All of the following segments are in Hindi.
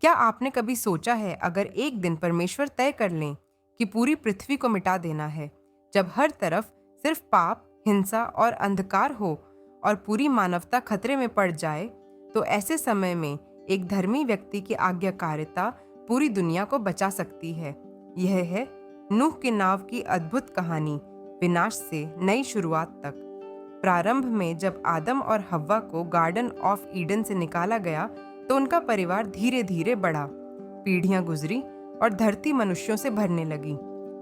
क्या आपने कभी सोचा है अगर एक दिन परमेश्वर तय कर लें कि पूरी पृथ्वी को मिटा देना है, जब हर तरफ सिर्फ पाप, हिंसा और अंधकार हो और पूरी मानवता खतरे में पड़ जाए, तो ऐसे समय में एक धर्मी व्यक्ति की आज्ञाकारिता पूरी दुनिया को बचा सकती है। यह है नूह की नाव की अद्भुत कहानी, विनाश से नई शुरुआत तक। प्रारंभ में जब आदम और हव्वा को गार्डन ऑफ ईडन से निकाला गया, तो उनका परिवार धीरे धीरे बढ़ा। पीढ़ियां गुजरी और धरती मनुष्यों से भरने लगी।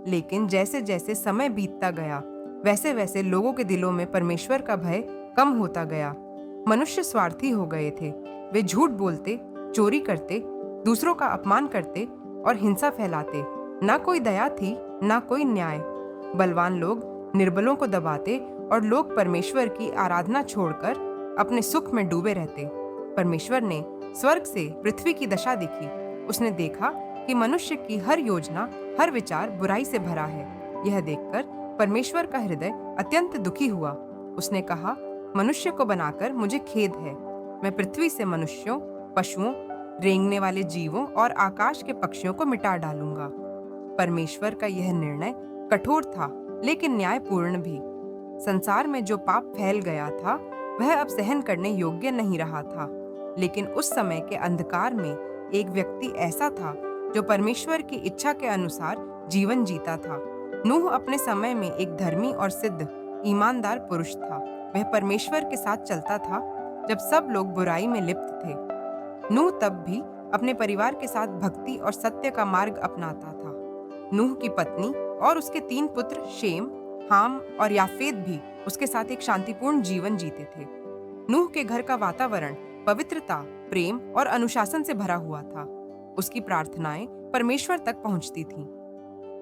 लेकिन जैसे जैसे समय बीतता गया, वैसे वैसे लोगों के दिलों में परमेश्वर का भय कम होता गया। मनुष्य स्वार्थी हो गए थे। वे झूठ बोलते, चोरी करते, दूसरों का अपमान करते और हिंसा फैलाते। ना कोई दया थी, ना कोई न्याय। बलवान लोग निर्बलों को दबाते और लोग परमेश्वर की आराधना छोड़कर अपने सुख में डूबे रहते। परमेश्वर ने स्वर्ग से पृथ्वी की दशा देखी। उसने देखा कि मनुष्य की हर योजना, हर विचार बुराई से भरा है। यह देखकर परमेश्वर का हृदय अत्यंत दुखी हुआ। उसने कहा, मनुष्य को बनाकर मुझे खेद है। मैं पृथ्वी से मनुष्यों, पशुओं, रेंगने वाले जीवों और आकाश के पक्षियों को मिटा डालूंगा। परमेश्वर का यह निर्णय कठोर था, लेकिन न्यायपूर्ण भी। संसार में जो पाप फैल गया था, वह अब सहन करने योग्य नहीं रहा था। लेकिन उस समय के अंधकार में एक व्यक्ति ऐसा था जो परमेश्वर की इच्छा के अनुसार जीवन जीता था। नूह अपने समय में एक धर्मी और सिद्ध, ईमानदार पुरुष था। वह परमेश्वर के साथ चलता था जब सब लोग बुराई में लिप्त थे। नूह तब भी अपने परिवार के साथ भक्ति और सत्य का मार्ग अपनाता था। नूह की पत्नी और उसके 3 पुत्र शेम, हाम और याफेत भी उसके साथ एक शांतिपूर्ण जीवन जीते थे। नूह के घर का वातावरण पवित्रता, प्रेम और अनुशासन से भरा हुआ था। उसकी प्रार्थनाएं परमेश्वर तक पहुंचती थीं।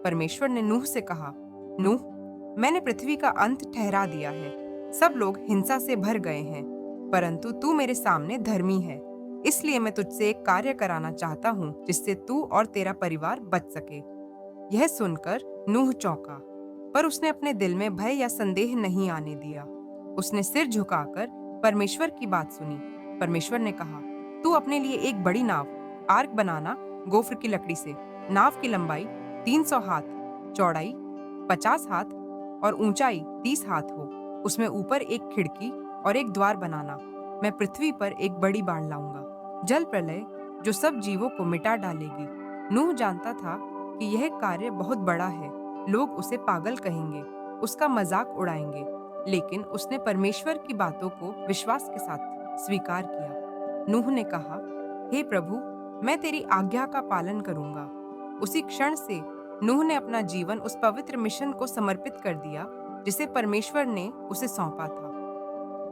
परमेश्वर ने नूह से कहा, नूह, मैंने पृथ्वी का अंत ठहरा दिया है। सब लोग हिंसा से भर गए हैं, परंतु तू मेरे सामने धर्मी है। इसलिए मैं तुझसे एक कार्य कराना चाहता हूँ जिससे तू और तेरा परिवार बच सके। यह सुनकर नूह चौंका, पर उसने अपने दिल में भय या संदेह नहीं आने दिया। उसने सिर झुकाकर परमेश्वर की बात सुनी। परमेश्वर ने कहा, तू अपने लिए एक बड़ी नाव, आर्क बनाना गोफ्र की लकड़ी से। नाव की लंबाई 300 हाथ, चौड़ाई 50 हाथ और ऊंचाई 30 हाथ हो। उसमें ऊपर एक खिड़की और एक द्वार बनाना। मैं पृथ्वी पर एक बड़ी बाढ़ लाऊंगा, जल प्रलय, जो सब जीवों को मिटा डालेगी। नूह जानता था कि यह कार्य बहुत बड़ा है। लोग उसे पागल कहेंगे, उसका मजाक उड़ाएंगे, लेकिन उसने परमेश्वर की बातों को विश्वास के साथ स्वीकार किया। नूह ने कहा, हे प्रभु, मैं तेरी आज्ञा का पालन करूंगा। उसी क्षण से नूह ने अपना जीवन उस पवित्र मिशन को समर्पित कर दिया जिसे परमेश्वर ने उसे सौंपा था।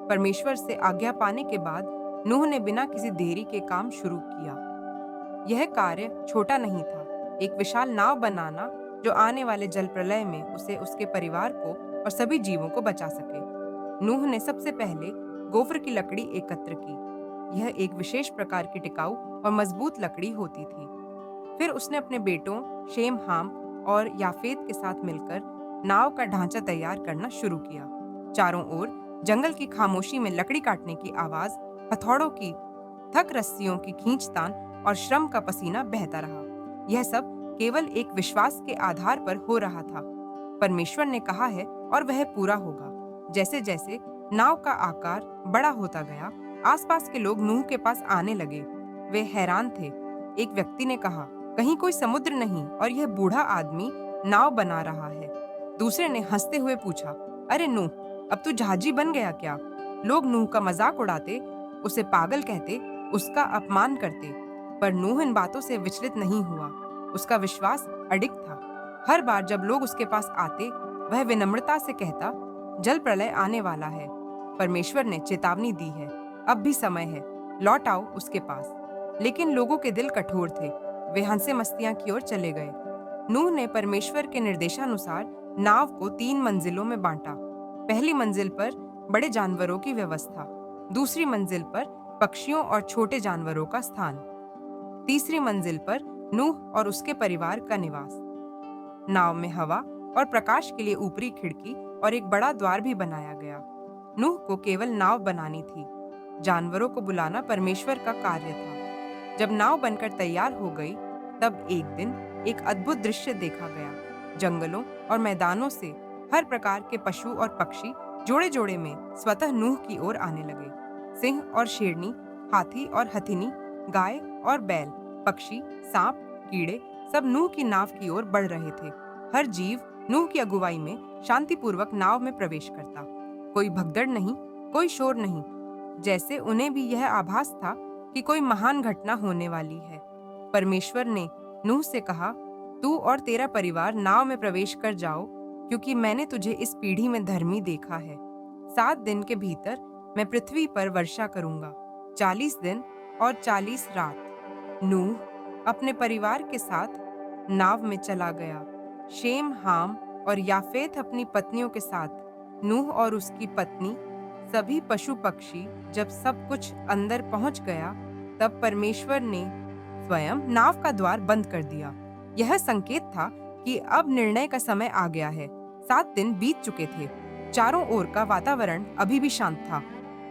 परमेश्वर से आज्ञा पाने के बाद नूह ने बिना किसी देरी के काम शुरू किया। यह कार्य छोटा नहीं था, एक विशाल नाव बनाना जो आने वाले जल प्रलय में उसे, उसके परिवार को और सभी जीवों को बचा सके। नूह ने सबसे पहले गोफ्र की लकड़ी एकत्र की। यह एक विशेष प्रकार की टिकाऊ और मजबूत लकड़ी होती थी। फिर उसने अपने बेटों शेम, हाम और याफेत के साथ मिलकर नाव का ढांचा तैयार करना शुरू किया। चारों ओर जंगल की खामोशी में लकड़ी काटने की आवाज, हथौड़ों की थक, रस्सियों की खींचतान और श्रम का पसीना बहता रहा। यह सब केवल एक विश्वास के आधार पर हो रहा था। परमेश्वर ने कहा है और वह पूरा होगा। जैसे जैसे नाव का आकार बड़ा होता गया, आसपास के लोग नूह के पास आने लगे। वे हैरान थे। एक व्यक्ति ने कहा, कहीं कोई समुद्र नहीं और यह बूढ़ा आदमी नाव बना रहा है। दूसरे ने हंसते हुए पूछा, अरे नूह, अब तू जहाजी बन गया क्या? लोग नूह का मजाक उड़ाते, उसे पागल कहते, उसका अपमान करते, पर नूह इन बातों से विचलित नहीं हुआ। उसका विश्वास अडिग था। हर बार जब लोग उसके पास आते, वह विनम्रता से कहता, जल प्रलय आने वाला है। परमेश्वर ने चेतावनी दी है, अब भी समय है, लौट आओ उसके पास। लेकिन लोगों के दिल कठोर थे। वे हंसे मस्तियां की ओर चले गए। नूह ने परमेश्वर के निर्देशानुसार नाव को 3 मंजिलों में बांटा। पहली मंजिल पर बड़े जानवरों की व्यवस्था, दूसरी मंजिल पर पक्षियों और छोटे जानवरों का स्थान, तीसरी मंजिल पर नूह और उसके परिवार का निवास। नाव में हवा और प्रकाश के लिए ऊपरी खिड़की और एक बड़ा द्वार भी बनाया गया। नूह को केवल नाव बनानी थी, जानवरों को बुलाना परमेश्वर का कार्य था। जब नाव बनकर तैयार हो गई, तब एक दिन एक अद्भुत दृश्य देखा गया। जंगलों और मैदानों से हर प्रकार के पशु और पक्षी जोड़े जोड़े में स्वतः नूह की ओर आने लगे। सिंह और शेरनी, हाथी और हथिनी, गाय और बैल, पक्षी, सांप, कीड़े सब नूह की नाव की ओर बढ़ रहे थे। हर जीव नूह की अगुवाई में शांतिपूर्वक नाव में प्रवेश करता। कोई भगदड़ नहीं, कोई शोर नहीं, जैसे उन्हें भी यह आभास था कि कोई महान घटना होने वाली है। परमेश्वर ने नूह से कहा, तू और तेरा परिवार नाव में प्रवेश कर जाओ, क्योंकि मैंने तुझे इस पीढ़ी में धर्मी देखा है। 7 दिन के भीतर मैं पृथ्वी पर वर्षा करूंगा, 40 दिन और 40 रात। नूह अपने परिवार के साथ नाव में चला गया। शेम, हाम और याफेत अपनी पत्नियों के साथ, नूह और उसकी पत्नी, सभी पशु पक्षी। जब सब कुछ अंदर पहुंच गया, तब परमेश्वर ने स्वयं नाव का द्वार बंद कर दिया। यह संकेत था कि अब निर्णय का समय आ गया है। 7 दिन बीत चुके थे। चारों ओर का वातावरण अभी भी शांत था।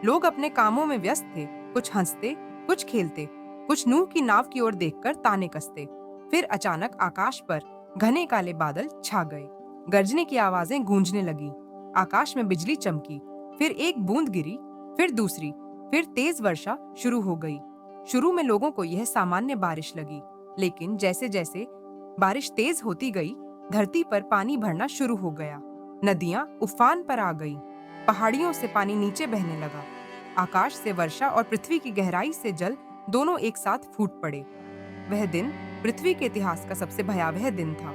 लोग अपने कामों में व्यस्त थे, कुछ हंसते, कुछ खेलते, कुछ नूह की नाव की ओर देखकर ताने कसते। फिर अचानक आकाश पर घने काले बादल छा गए। गर्जने की आवाजें गूंजने लगी। आकाश में बिजली चमकी। फिर एक बूंद गिरी, फिर दूसरी, फिर तेज वर्षा शुरू हो गई। शुरू में लोगों को यह सामान्य बारिश लगी, लेकिन जैसे जैसे बारिश तेज होती गई, धरती पर पानी भरना शुरू हो गया। नदियां उफान पर आ गईं। पहाड़ियों से पानी नीचे बहने लगा। आकाश से वर्षा और पृथ्वी की गहराई से जल दोनों एक साथ फूट पड़े। वह दिन पृथ्वी के इतिहास का सबसे भयावह दिन था।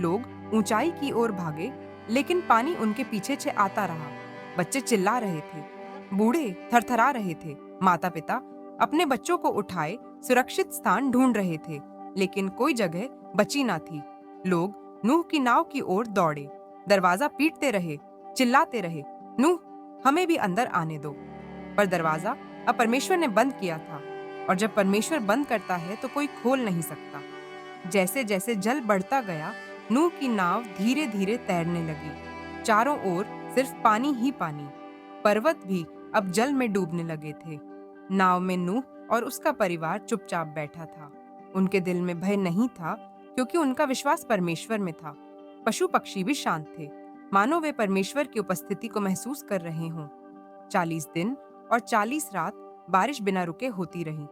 लोग ऊंचाई की ओर भागे, लेकिन पानी उनके पीछे आता रहा। बच्चे चिल्ला रहे थे, बूढ़े थरथरा रहे थे, माता पिता अपने बच्चों को उठाए सुरक्षित स्थान ढूंढ रहे थे, लेकिन कोई जगह बची ना थी। लोग नूह की नाव की ओर दौड़े, दरवाजा पीटते रहे, चिल्लाते रहे, नूह, हमें भी अंदर आने दो। पर दरवाजा अब परमेश्वर ने बंद किया था, और जब परमेश्वर बंद करता है तो कोई खोल नहीं सकता। जैसे जैसे जल बढ़ता गया, नूह की नाव धीरे धीरे तैरने लगी। चारों ओर सिर्फ पानी ही पानी। पर्वत भी अब जल में डूबने लगे थे। नाव में नूह और उसका परिवार चुपचाप बैठा था। उनके दिल में भय नहीं था, क्योंकि उनका विश्वास परमेश्वर में था। पशु पक्षी भी शांत थे, मानो वे परमेश्वर की उपस्थिति को महसूस कर रहे हों। 40 दिन और 40 रात बारिश बिना रुके होती रही।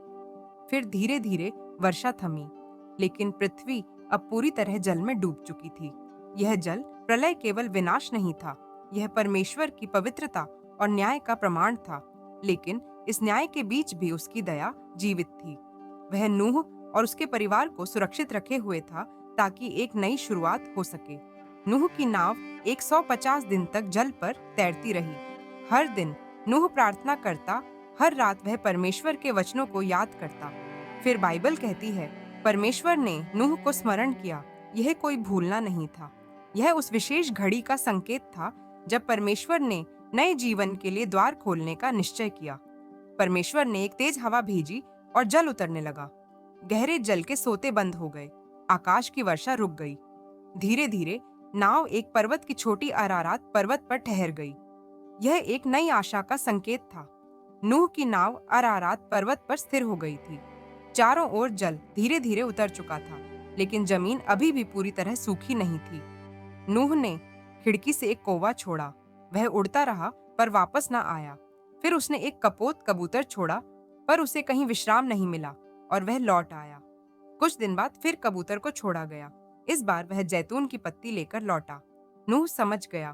फिर धीरे धीरे वर्षा थमी, लेकिन पृथ्वी अब पूरी तरह जल में डूब चुकी थी। यह जल प्रलय केवल विनाश नहीं था, यह परमेश्वर की पवित्रता और न्याय का प्रमाण था। लेकिन इस न्याय के बीच भी उसकी दया जीवित थी। वह नूह और उसके परिवार को सुरक्षित रखे हुए था, ताकि एक नई शुरुआत हो सके। नूह की नाव 150 दिन तक जल पर तैरती रही। हर दिन नूह प्रार्थना करता, हर रात वह परमेश्वर के वचनों को याद करता। फिर बाइबल कहती है, परमेश्वर ने नूह को स्मरण किया। यह कोई भूलना नहीं था, यह उस विशेष घड़ी का संकेत था जब परमेश्वर ने नए जीवन के लिए द्वार खोलने का निश्चय किया। परमेश्वर ने एक तेज हवा भेजी और जल उतरने लगा। गहरे जल के सोते बंद हो गए। आकाश की वर्षा रुक गई। धीरे धीरे नाव एक पर्वत की छोटी अरारात पर्वत पर ठहर गई। यह एक नई आशा का संकेत था। नूह की नाव अरारात पर्वत पर स्थिर हो गई थी। चारों ओर जल धीरे धीरे उतर चुका था, लेकिन जमीन अभी भी पूरी तरह सूखी नहीं थी। नूह ने खिड़की से एक कौवा छोड़ा। वह उड़ता रहा, पर वापस न आया। फिर उसने एक कपोत कबूतर छोड़ा, पर उसे कहीं विश्राम नहीं मिला, और वह लौट आया। कुछ दिन बाद फिर कबूतर को छोड़ा गया। इस बार वह जैतून की पत्ती लेकर लौटा। नूह समझ गया,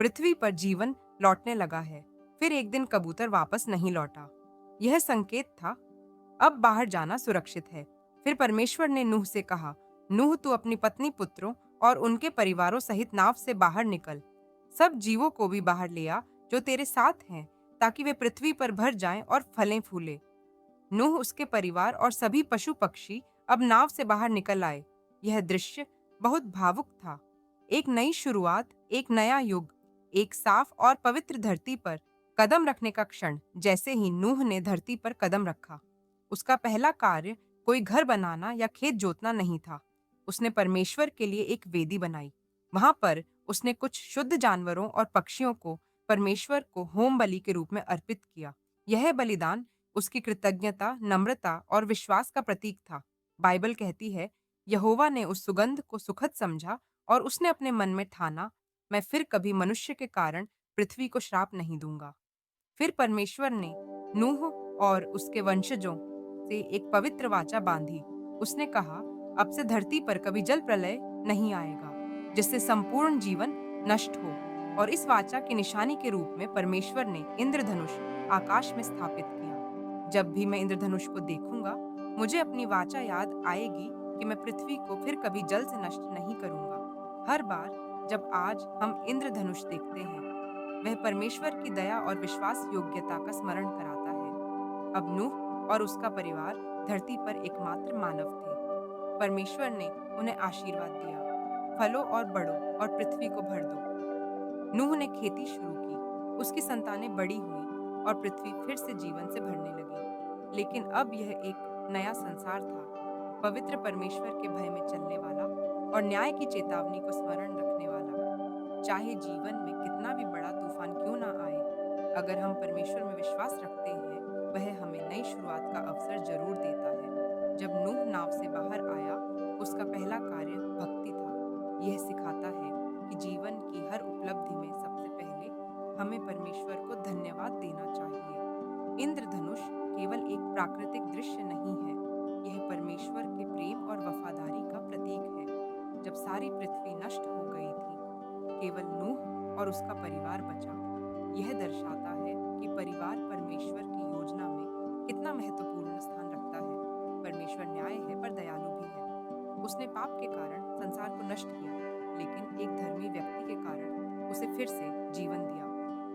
पृथ्वी पर जीवन लौटने लगा है। फिर एक दिन कबूतर वापस नहीं लौटा। यह संकेत था, अब बाहर जाना सुरक्षित है। फिर परमेश्वर ने नूह से कहा, नूह, तू अपनी पत्नी, पुत्रों और उनके परिवारों सहित नाव से बाहर निकल। सब जीवों को भी बाहर ले आ जो तेरे साथ हैं, ताकि वे पृथ्वी पर भर जाएं और फलें फूले। नूह, उसके परिवार और सभी पशु पक्षी अब नाव से बाहर निकल आए। यह दृश्य बहुत भावुक था। एक नई शुरुआत, एक नया युग, एक साफ और पवित्र धरती पर कदम रखने का क्षण। जैसे ही नूह ने धरती पर कदम रखा, उसका पहला कार्य कोई घर बनाना या खेत जोतना नहीं था। उसने परमेश्वर के लिए एक वेदी बनाई। वहां पर उसने कुछ शुद्ध जानवरों और पक्षियों को परमेश्वर को होम बलि के रूप में अर्पित किया। यह बलिदान उसकी कृतज्ञता, नम्रता और विश्वास का प्रतीक था। बाइबल कहती है, यहोवा ने उस सुगंध को सुखद समझा और उसने अपने मन में ठाना, मैं फिर कभी मनुष्य के कारण पृथ्वी को श्राप नहीं दूंगा। फिर परमेश्वर ने नूह और उसके वंशजों से एक पवित्र वाचा बांधी। उसने कहा, अब से धरती पर कभी जल प्रलय नहीं आएगा, जिससे संपूर्ण जीवन नष्ट हो। और इस वाचा की निशानी के रूप में परमेश्वर ने इंद्रधनुष आकाश में स्थापित किया। जब भी मैं इंद्रधनुष को देखूंगा, मुझे अपनी वाचा याद आएगी कि मैं पृथ्वी को फिर कभी जल से नष्ट नहीं करूंगा। हर बार जब आज हम इंद्रधनुष देखते हैं, वह परमेश्वर की दया और विश्वास योग्यता का स्मरण कराता है। अब नूह और उसका परिवार धरती पर एकमात्र मानव थे। परमेश्वर ने उन्हें आशीर्वाद दिया, फलो और बढ़ो और पृथ्वी को भर दो। नूह ने खेती शुरू की, उसकी संतानें बड़ी हुई और पृथ्वी फिर से जीवन से भरने लगी। लेकिन अब यह एक नया संसार था, पवित्र परमेश्वर के भय में चलने वाला और न्याय की चेतावनी को स्मरण रखने वाला। चाहे जीवन में कितना भी बड़ा तूफान क्यों ना आए, अगर हम परमेश्वर में विश्वास रखते हैं, वह हमें नई शुरुआत का अवसर जरूर देता है। जब नूह नाव से बाहर आया, उसका पहला कार्य भक्ति था। यह सिखाता है कि जीवन की हर उपलब्धि में सबसे पहले हमें परमेश्वर को धन्यवाद देना चाहिए। इंद्रधनुष केवल एक प्राकृतिक दृश्य नहीं है, यह परमेश्वर के प्रेम और वफादारी का प्रतीक है। जब सारी पृथ्वी नष्ट हो गई थी, केवल नूह और उसका परिवार बचा। यह दर्शाता है कि परिवार परमेश्वर की योजना में कितना महत्वपूर्ण स्थान रखता है। परमेश्वर न्याय है पर दयालु भी है। उसने पाप के कारण संसार को नष्ट किया, लेकिन एक धर्मी व्यक्ति के कारण उसे फिर से जीवन दिया।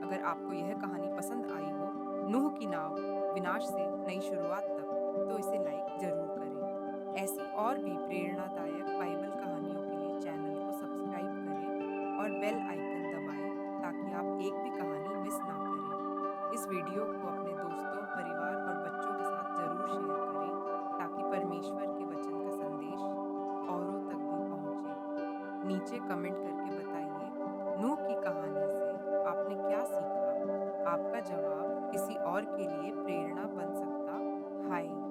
अगर आपको यह कहानी पसंद आई हो, नूह की नाव विनाश से नई शुरुआत तक, तो इसे लाइक जरूर करें। ऐसी और भी प्रेरणादायक बाइबल कहानियों के लिए चैनल को सब्सक्राइब करें और बेल आइकन दबाएं ताकि आप एक भी कहानी मिस ना करें। इस वीडियो को अपने दोस्तों, परिवार और बच्चों के साथ जरूर शेयर करें ताकि परमेश्वर के वचन का संदेश औरों तक भी पहुंचे। नीचे कमेंट करके बताइए, नूह की कहानी से आपने क्या सीखा? आपका जवाब किसी और के लिए प्रेरणा बन सकता है।